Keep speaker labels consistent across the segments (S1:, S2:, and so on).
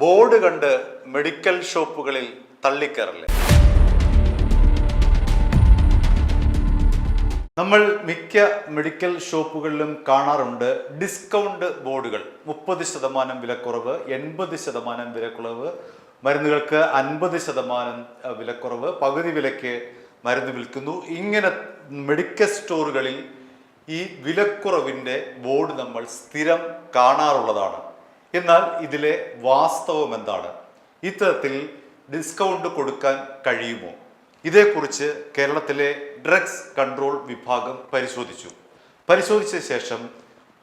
S1: Board കണ്ട് medical ഷോപ്പുകളിൽ തള്ളിക്കയറില്ലേ? നമ്മൾ മിക്ക മെഡിക്കൽ ഷോപ്പുകളിലും കാണാറുണ്ട് ഡിസ്കൗണ്ട് ബോർഡുകൾ. 30% വിലക്കുറവ്, 80% വിലക്കുറവ്, മരുന്നുകൾക്ക് 50% വിലക്കുറവ്, പകുതി വിലയ്ക്ക് മരുന്ന് വിൽക്കുന്നു. ഇങ്ങനെ മെഡിക്കൽ സ്റ്റോറുകളിൽ ഈ വിലക്കുറവിൻ്റെ ബോർഡ് നമ്മൾ സ്ഥിരം കാണാറുള്ളതാണ്. എന്നാൽ ഇതിലെ വാസ്തവം എന്താണ്? ഇത്തരത്തിൽ ഡിസ്കൗണ്ട് കൊടുക്കാൻ കഴിയുമോ? ഇതേക്കുറിച്ച് കേരളത്തിലെ ഡ്രഗ്സ് കൺട്രോൾ വിഭാഗം പരിശോധിച്ച ശേഷം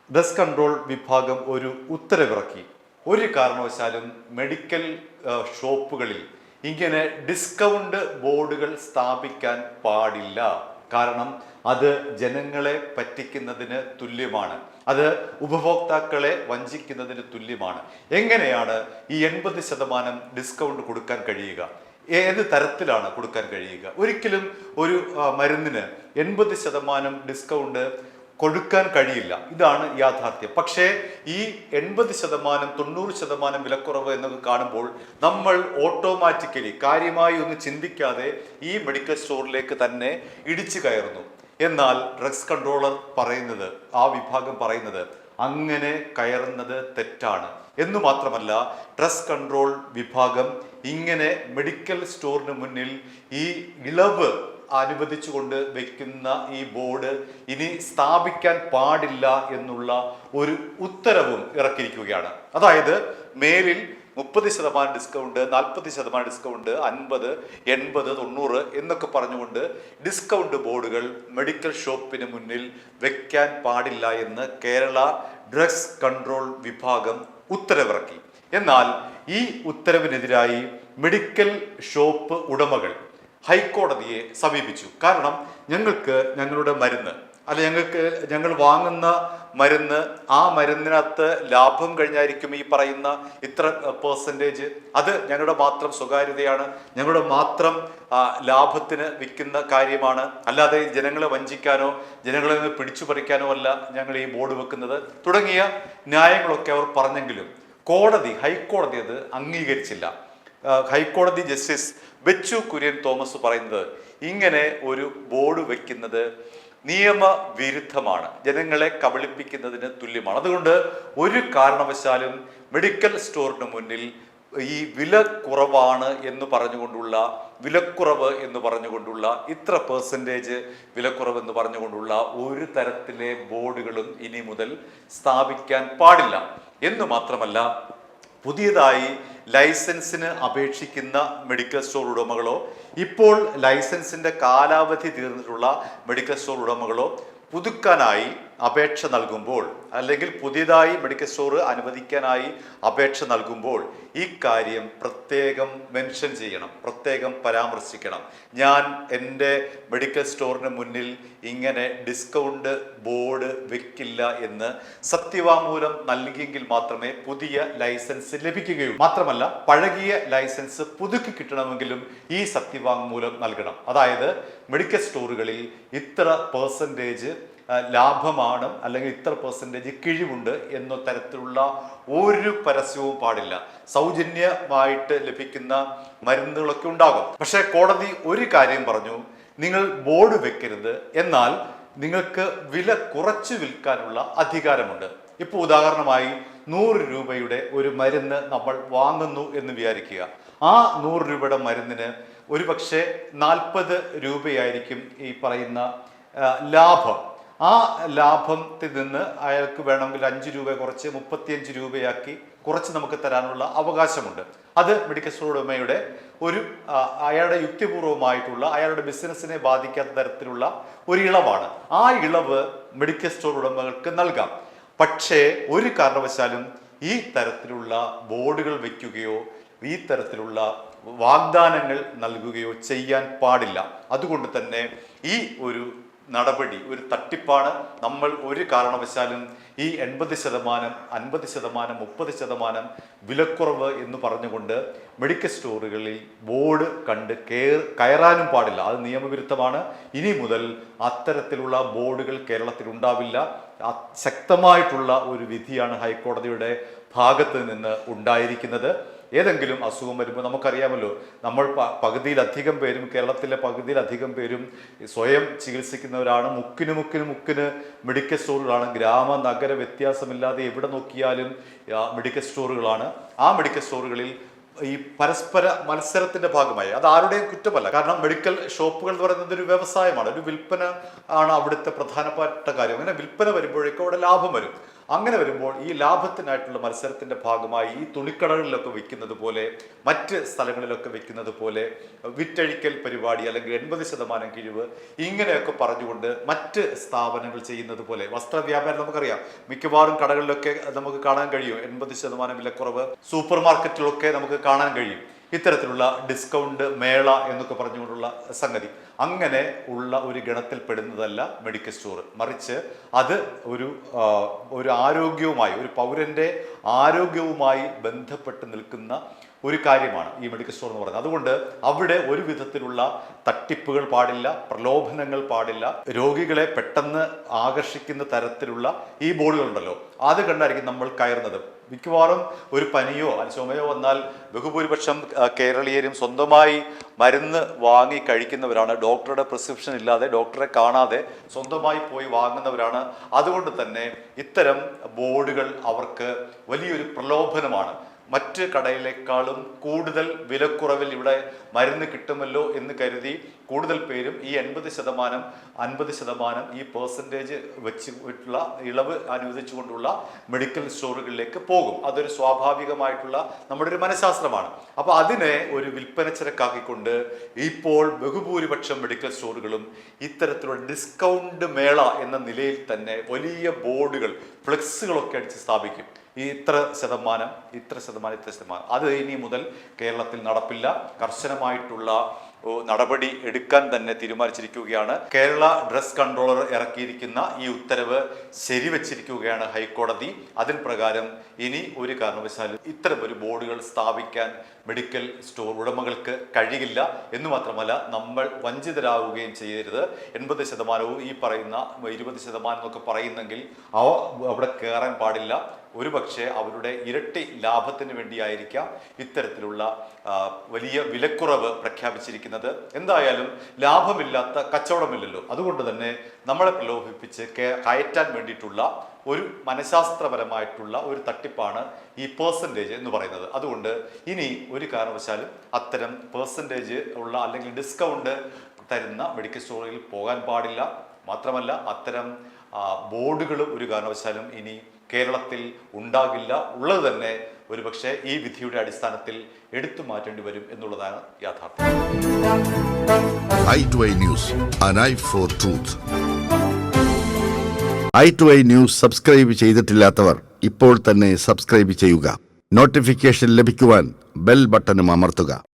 S1: ഡ്രഗ്സ് കൺട്രോൾ വിഭാഗം ഒരു ഉത്തരവിറക്കി. ഒരു കാരണവശാലും മെഡിക്കൽ ഷോപ്പുകളിൽ ഇങ്ങനെ ഡിസ്കൗണ്ട് ബോർഡുകൾ സ്ഥാപിക്കാൻ പാടില്ല. കാരണം അത് ജനങ്ങളെ പറ്റിക്കുന്നതിന് തുല്യമാണ്, അത് ഉപഭോക്താക്കളെ വഞ്ചിക്കുന്നതിന് തുല്യമാണ്. എങ്ങനെയാണ് ഈ 80% ഡിസ്കൗണ്ട് കൊടുക്കാൻ കഴിയുക? ഏത് തരത്തിലാണ് കൊടുക്കാൻ കഴിയുക? ഒരിക്കലും ഒരു മരുന്നിന് 80% ഡിസ്കൗണ്ട് കൊടുക്കാൻ കഴിയില്ല. ഇതാണ് യാഥാർത്ഥ്യം. പക്ഷേ ഈ 80%, 90% വിലക്കുറവ് എന്നൊക്കെ കാണുമ്പോൾ നമ്മൾ ഓട്ടോമാറ്റിക്കലി കാര്യമായി ഒന്ന് ചിന്തിക്കാതെ ഈ മെഡിക്കൽ സ്റ്റോറിലേക്ക് തന്നെ ഇടിച്ചു കയറുന്നു. എന്നാൽ ഡ്രഗ്സ് കൺട്രോളർ പറയുന്നത്, ആ വിഭാഗം പറയുന്നത്, അങ്ങനെ കയറുന്നത് തെറ്റാണ് എന്ന് മാത്രമല്ല, ഡ്രഗ്സ് കൺട്രോൾ വിഭാഗം ഇങ്ങനെ മെഡിക്കൽ സ്റ്റോറിന് മുന്നിൽ ഈ ഇളവ് അനുവദിച്ചുകൊണ്ട് വെക്കുന്ന ഈ ബോർഡ് ഇനി സ്ഥാപിക്കാൻ പാടില്ല എന്നുള്ള ഒരു ഉത്തരവും ഇറക്കിയിരിക്കുകയാണ്. അതായത് മേലിൽ 30% ഡിസ്കൗണ്ട്, 40% ഡിസ്കൗണ്ട്, 50, 80, 90 എന്നൊക്കെ പറഞ്ഞുകൊണ്ട് ഡിസ്കൗണ്ട് ബോർഡുകൾ മെഡിക്കൽ ഷോപ്പിന് മുന്നിൽ വെക്കാൻ പാടില്ല എന്ന് കേരള ഡ്രഗ്സ് കൺട്രോൾ വിഭാഗം ഉത്തരവിറക്കി. എന്നാൽ ഈ ഉത്തരവിനെതിരായി മെഡിക്കൽ ഷോപ്പ് ഉടമകൾ ഹൈക്കോടതിയെ സമീപിച്ചു. കാരണം ഞങ്ങളുടെ മരുന്ന്, അല്ല ഞങ്ങൾ വാങ്ങുന്ന മരുന്ന്, ആ മരുന്നിനകത്ത് ലാഭം കഴിഞ്ഞായിരിക്കും ഈ പറയുന്ന ഇത്ര %, അത് ഞങ്ങളുടെ മാത്രം സ്വകാര്യതയാണ്, ഞങ്ങളുടെ മാത്രം ലാഭത്തിന് വിൽക്കുന്ന കാര്യമാണ്, അല്ലാതെ ജനങ്ങളെ വഞ്ചിക്കാനോ ജനങ്ങളെ നിന്ന് പിടിച്ചു പറിക്കാനോ അല്ല ഞങ്ങൾ ഈ ബോർഡ് വെക്കുന്നത് തുടങ്ങിയ ന്യായങ്ങളൊക്കെ അവർ പറഞ്ഞെങ്കിലും ഹൈക്കോടതി അത് അംഗീകരിച്ചില്ല. ഹൈക്കോടതി ജസ്റ്റിസ് ബെച്ചു കുര്യൻ തോമസ് പറയുന്നത്, ഇങ്ങനെ ഒരു ബോർഡ് വെക്കുന്നത് നിയമവിരുദ്ധമാണ്, ജനങ്ങളെ കബളിപ്പിക്കുന്നതിന് തുല്യമാണ്. അതുകൊണ്ട് ഒരു കാരണവശാലും മെഡിക്കൽ സ്റ്റോറിന് മുന്നിൽ ഈ വില കുറവാണ് എന്ന് പറഞ്ഞുകൊണ്ടുള്ള, വിലക്കുറവ് എന്ന് പറഞ്ഞുകൊണ്ടുള്ള, ഇത്ര % വിലക്കുറവ് എന്ന് പറഞ്ഞുകൊണ്ടുള്ള ഒരു തരത്തിലെ ബോർഡുകളും ഇനി മുതൽ സ്ഥാപിക്കാൻ പാടില്ല എന്ന് മാത്രമല്ല, പുതിയതായി ലൈസൻസിന് അപേക്ഷിക്കുന്ന മെഡിക്കൽ സ്റ്റോർ ഉടമകളോ ഇപ്പോൾ ലൈസൻസിന്റെ കാലാവധി തീർന്നിട്ടുള്ള മെഡിക്കൽ സ്റ്റോർ ഉടമകളോ പുതുക്കാനായി അപേക്ഷ നൽകുമ്പോൾ, അല്ലെങ്കിൽ പുതിയതായി മെഡിക്കൽ സ്റ്റോർ അനുവദിക്കാനായി അപേക്ഷ നൽകുമ്പോൾ ഈ കാര്യം പ്രത്യേകം മെൻഷൻ ചെയ്യണം, പ്രത്യേകം പരാമർശിക്കണം. ഞാൻ എൻ്റെ മെഡിക്കൽ സ്റ്റോറിന് മുന്നിൽ ഇങ്ങനെ ഡിസ്കൗണ്ട് ബോർഡ് വെക്കില്ല എന്ന് സത്യവാങ്മൂലം നൽകിയെങ്കിൽ മാത്രമേ പുതിയ ലൈസൻസ് ലഭിക്കുകയുള്ളൂ. മാത്രമല്ല, പഴകിയ ലൈസൻസ് പുതുക്കി കിട്ടണമെങ്കിലും ഈ സത്യവാങ്മൂലം നൽകണം. അതായത് മെഡിക്കൽ സ്റ്റോറുകളിൽ ഇത്ര % ലാഭമാണ്, അല്ലെങ്കിൽ ഇത്ര % കിഴിവുണ്ട് എന്ന തരത്തിലുള്ള ഒരു പരസ്യവും പാടില്ല. സൗജന്യമായിട്ട് ലഭിക്കുന്ന മരുന്നുകളൊക്കെ ഉണ്ടാകും. പക്ഷേ കോടതി ഒരു കാര്യം പറഞ്ഞു, നിങ്ങൾ ബോർഡ് വെക്കരുത്, എന്നാൽ നിങ്ങൾക്ക് വില കുറച്ച് വിൽക്കാനുള്ള അധികാരമുണ്ട്. ഇപ്പോൾ ഉദാഹരണമായി 100 രൂപയുടെ ഒരു മരുന്ന് നമ്മൾ വാങ്ങുന്നു എന്ന് വിചാരിക്കുക. ആ 100 രൂപയുടെ മരുന്നിന് ഒരു പക്ഷേ 40 രൂപയായിരിക്കും ഈ പറയുന്ന ലാഭം. ആ ലാഭത്തിൽ നിന്ന് അയാൾക്ക് വേണമെങ്കിൽ 5 രൂപ കുറച്ച് 35 രൂപയാക്കി കുറച്ച് നമുക്ക് തരാനുള്ള അവകാശമുണ്ട്. അത് മെഡിക്കൽ സ്റ്റോർ ഉടമയുടെ അയാളുടെ യുക്തിപൂർവമായിട്ടുള്ള, അയാളുടെ ബിസിനസ്സിനെ ബാധിക്കാത്ത തരത്തിലുള്ള ഒരു ഇളവാണ്. ആ ഇളവ് മെഡിക്കൽ സ്റ്റോർ ഉടമകൾക്ക് നൽകാം. പക്ഷേ ഒരു കാരണവശാലും ഈ തരത്തിലുള്ള ബോർഡുകൾ വയ്ക്കുകയോ ഈ തരത്തിലുള്ള വാഗ്ദാനങ്ങൾ നൽകുകയോ ചെയ്യാൻ പാടില്ല. അതുകൊണ്ട് തന്നെ ഈ ഒരു നടപടി ഒരു തട്ടിപ്പാണ്. നമ്മൾ ഒരു കാരണവശാലും ഈ 80%, 50%, 30% വിലക്കുറവ് എന്ന് പറഞ്ഞുകൊണ്ട് മെഡിക്കൽ സ്റ്റോറുകളിൽ ബോർഡ് കണ്ട് കയറാനും പാടില്ല. അത് നിയമവിരുദ്ധമാണ്. ഇനി മുതൽ അത്തരത്തിലുള്ള ബോർഡുകൾ കേരളത്തിൽ ഉണ്ടാവില്ല. ശക്തമായിട്ടുള്ള ഒരു വിധിയാണ് ഹൈക്കോടതിയുടെ ഭാഗത്ത് നിന്ന് ഉണ്ടായിരിക്കുന്നത്. ഏതെങ്കിലും അസുഖം വരുമ്പോൾ നമുക്കറിയാമല്ലോ, നമ്മൾ പകുതിയിലധികം പേരും, കേരളത്തിലെ പകുതിയിലധികം പേരും സ്വയം ചികിത്സിക്കുന്നവരാണ്. മുക്കിന് മെഡിക്കൽ സ്റ്റോറുകളാണ്. ഗ്രാമ നഗര വ്യത്യാസമില്ലാതെ എവിടെ നോക്കിയാലും മെഡിക്കൽ സ്റ്റോറുകളാണ്. ആ മെഡിക്കൽ സ്റ്റോറുകളിൽ ഈ പരസ്പര മത്സരത്തിന്റെ ഭാഗമായി, അത് ആരുടെയും കുറ്റമല്ല. കാരണം മെഡിക്കൽ ഷോപ്പുകൾ എന്ന് പറയുന്നത് ഒരു വ്യവസായമാണ്, ഒരു വിൽപ്പന ആണ് അവിടുത്തെ പ്രധാനപ്പെട്ട കാര്യം. അങ്ങനെ വിൽപ്പന വരുമ്പോഴേക്കും അവിടെ ലാഭം വരും. അങ്ങനെ വരുമ്പോൾ ഈ ലാഭത്തിനായിട്ടുള്ള മത്സരത്തിന്റെ ഭാഗമായി ഈ തുണിക്കടകളിലൊക്കെ വിൽക്കുന്നത് പോലെ, മറ്റ് സ്ഥലങ്ങളിലൊക്കെ വിൽക്കുന്നത് പോലെ വിറ്റഴിക്കൽ പരിപാടി അല്ലെങ്കിൽ 80% കിഴിവ് ഇങ്ങനെയൊക്കെ പറഞ്ഞുകൊണ്ട് മറ്റ് സ്ഥാപനങ്ങൾ ചെയ്യുന്നത് പോലെ വസ്ത്രവ്യാപാരം നമുക്കറിയാം. മിക്കവാറും കടകളിലൊക്കെ നമുക്ക് കാണാൻ കഴിയും 80% വിലക്കുറവ്. സൂപ്പർ മാർക്കറ്റിലൊക്കെ നമുക്ക് കാണാൻ കഴിയും ഇത്തരത്തിലുള്ള ഡിസ്കൗണ്ട് മേള എന്നൊക്കെ പറഞ്ഞുകൊണ്ടുള്ള സംഗതി. അങ്ങനെ ഉള്ള ഒരു ഗണത്തിൽ പെടുന്നതല്ല മെഡിക്കൽ സ്റ്റോർ. മറിച്ച് അത് ഒരു ആരോഗ്യവുമായി, ഒരു പൗരന്റെ ആരോഗ്യവുമായി ബന്ധപ്പെട്ട് നിൽക്കുന്ന ഒരു കാര്യമാണ് ഈ മെഡിക്കൽ സ്റ്റോർ എന്ന് പറയുന്നത്. അതുകൊണ്ട് അവിടെ ഒരു വിധത്തിലുള്ള തട്ടിപ്പുകൾ പാടില്ല, പ്രലോഭനങ്ങൾ പാടില്ല. രോഗികളെ പെട്ടെന്ന് ആകർഷിക്കുന്ന തരത്തിലുള്ള ഈ ബോർഡുകളുണ്ടല്ലോ, അത് കണ്ടായിരിക്കും നമ്മൾ കയറുന്നത്. മിക്കവാറും ഒരു പനിയോ ചുമയോ വന്നാൽ ബഹുഭൂരിപക്ഷം കേരളീയരും സ്വന്തമായി മരുന്ന് വാങ്ങി കഴിക്കുന്നവരാണ്. ഡോക്ടറുടെ പ്രിസ്ക്രിപ്ഷൻ ഇല്ലാതെ, ഡോക്ടറെ കാണാതെ സ്വന്തമായി പോയി വാങ്ങുന്നവരാണ്. അതുകൊണ്ട് തന്നെ ഇത്തരം ബോർഡുകൾ അവർക്ക് വലിയൊരു പ്രലോഭനമാണ്. മറ്റ് കടയിലേക്കാളും കൂടുതൽ വിലക്കുറവിൽ ഇവിടെ മരുന്ന് കിട്ടുമല്ലോ എന്ന് കരുതി കൂടുതൽ പേരും ഈ 80%, 50% ഈ പെർസെൻറ്റേജ് വെച്ചിട്ടുള്ള ഇളവ് അനുവദിച്ചുകൊണ്ടുള്ള മെഡിക്കൽ സ്റ്റോറുകളിലേക്ക് പോകും. അതൊരു സ്വാഭാവികമായിട്ടുള്ള നമ്മുടെ ഒരു മനഃശാസ്ത്രമാണ്. അപ്പോൾ അതിനെ ഒരു വിൽപ്പന ചരക്കാക്കിക്കൊണ്ട് ഇപ്പോൾ ബഹുഭൂരിപക്ഷം മെഡിക്കൽ സ്റ്റോറുകളും ഇത്തരത്തിലുള്ള ഡിസ്കൗണ്ട് മേള എന്ന നിലയിൽ തന്നെ വലിയ ബോർഡുകൾ, ഫ്ലെക്സുകളൊക്കെ അടിച്ച് സ്ഥാപിക്കും. ഇത്ര ശതമാനം. അത് ഇനി മുതൽ കേരളത്തിൽ നടപ്പില്ല. കർശനമായിട്ടുള്ള നടപടി എടുക്കാൻ തന്നെ തീരുമാനിച്ചിരിക്കുകയാണ്. കേരള ഡ്രഗ്സ് കൺട്രോളർ ഇറക്കിയിരിക്കുന്ന ഈ ഉത്തരവ് ശരിവച്ചിരിക്കുകയാണ് ഹൈക്കോടതി. അതിന് പ്രകാരം ഇനി ഒരു കാരണവശാലും ഇത്തരമൊരു ബോർഡുകൾ സ്ഥാപിക്കാൻ മെഡിക്കൽ സ്റ്റോർ ഉടമകൾക്ക് കഴിയില്ല. എന്ന് മാത്രമല്ല, നമ്മൾ വഞ്ചിതരാകുകയും ചെയ്യരുത്. 80% ഈ പറയുന്ന 20% എന്നൊക്കെ പറയുന്നെങ്കിൽ അവിടെ കയറാൻ പാടില്ല. ഒരുപക്ഷെ അവരുടെ ഇരട്ടി ലാഭത്തിന് വേണ്ടിയായിരിക്കാം ഇത്തരത്തിലുള്ള വലിയ വിലക്കുറവ് പ്രഖ്യാപിച്ചിരിക്കുന്നത്. എന്തായാലും ലാഭമില്ലാത്ത കച്ചവടമില്ലല്ലോ. അതുകൊണ്ട് തന്നെ നമ്മളെ പ്രലോഭിപ്പിച്ച് കയറ്റാൻ വേണ്ടിയിട്ടുള്ള ഒരു മനഃശാസ്ത്രപരമായിട്ടുള്ള ഒരു തട്ടിപ്പാണ് ഈ പെർസെൻറ്റേജ് എന്ന് പറയുന്നത്. അതുകൊണ്ട് ഇനി ഒരു കാരണവശാലും അത്തരം പെർസെൻറ്റേജ് ഉള്ള അല്ലെങ്കിൽ ഡിസ്കൗണ്ട് തരുന്ന മെഡിക്കൽ സ്റ്റോറുകളിൽ പോകാൻ പാടില്ല. മാത്രമല്ല, അത്തരം ബോർഡുകളും ഒരു കാരണവശാലും ഇനി കേരളത്തിൽ ഉണ്ടാകില്ല. ഉള്ളത് തന്നെ ഒരുപക്ഷെ ഈ വിധിയുടെ അടിസ്ഥാനത്തിൽ എടുത്തു മാറ്റേണ്ടി വരും എന്നുള്ളതാണ് യാഥാർത്ഥ്യം.
S2: i2i News, an eye for truth. i2i News subscribe ചെയ്തിട്ടില്ലാത്തവർ ഇപ്പോൾ തന്നെ സബ്സ്ക്രൈബ് ചെയ്യുക. നോട്ടിഫിക്കേഷൻ ലഭിക്കുവാൻ ബെൽ ബട്ടണും അമർത്തുക.